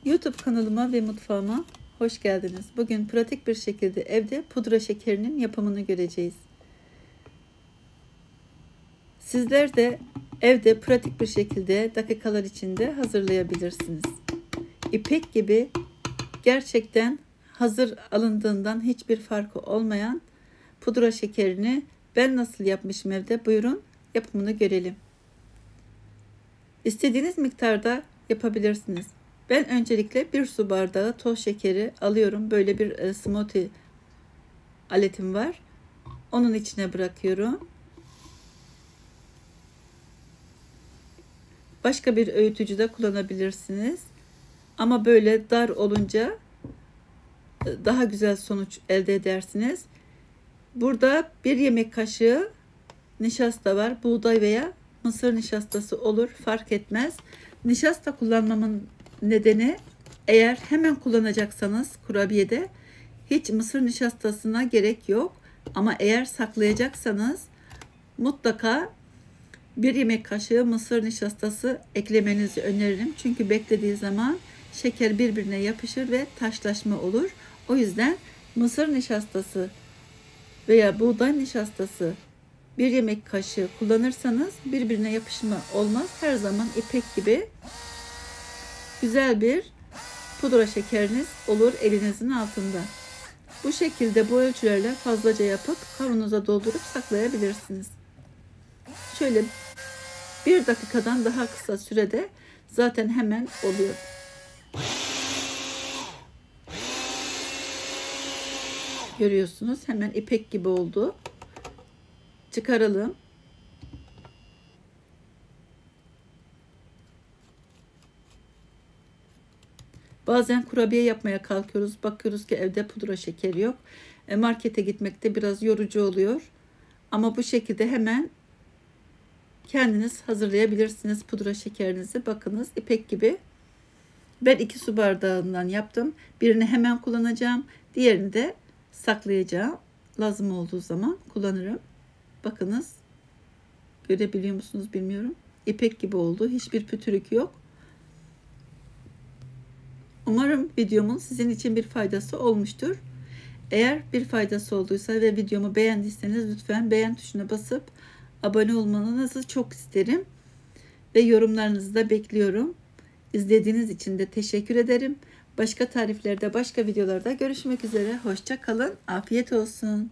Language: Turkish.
YouTube kanalıma ve mutfağıma hoş geldiniz. Bugün pratik bir şekilde evde pudra şekerinin yapımını göreceğiz. Sizler de evde pratik bir şekilde dakikalar içinde hazırlayabilirsiniz. İpek gibi gerçekten hazır alındığından hiçbir farkı olmayan pudra şekerini ben nasıl yapmışım evde? Buyurun yapımını görelim. İstediğiniz miktarda yapabilirsiniz. Ben öncelikle 1 su bardağı toz şekeri alıyorum. Böyle bir smoothie aletim var. Onun içine bırakıyorum. Başka bir öğütücü de kullanabilirsiniz. Ama böyle dar olunca daha güzel sonuç elde edersiniz. Burada 1 yemek kaşığı nişasta var. Buğday veya mısır nişastası olur. Fark etmez. Nişasta kullanmamın nedeni, eğer hemen kullanacaksanız kurabiyede hiç mısır nişastasına gerek yok. Ama eğer saklayacaksanız mutlaka 1 yemek kaşığı mısır nişastası eklemenizi öneririm. Çünkü beklediği zaman şeker birbirine yapışır ve taşlaşma olur. O yüzden mısır nişastası veya buğday nişastası 1 yemek kaşığı kullanırsanız birbirine yapışma olmaz. Her zaman ipek gibi güzel bir pudra şekeriniz olur elinizin altında. Bu şekilde bu ölçülerle fazlaca yapıp kavanoza doldurup saklayabilirsiniz. Şöyle 1 dakikadan daha kısa sürede zaten hemen oluyor. Görüyorsunuz, hemen ipek gibi oldu. Çıkaralım. Bazen kurabiye yapmaya kalkıyoruz. Bakıyoruz ki evde pudra şekeri yok. Markete gitmek de biraz yorucu oluyor. Ama bu şekilde hemen kendiniz hazırlayabilirsiniz pudra şekerinizi. Bakınız ipek gibi. Ben 2 su bardağından yaptım. Birini hemen kullanacağım. Diğerini de saklayacağım. Lazım olduğu zaman kullanırım. Bakınız. Görebiliyor musunuz bilmiyorum. İpek gibi oldu. Hiçbir pütürük yok. Umarım videomun sizin için bir faydası olmuştur. Eğer bir faydası olduysa ve videomu beğendiyseniz lütfen beğen tuşuna basıp abone olmanızı çok isterim. Ve yorumlarınızı da bekliyorum. İzlediğiniz için de teşekkür ederim. Başka tariflerde, başka videolarda görüşmek üzere. Hoşça kalın. Afiyet olsun.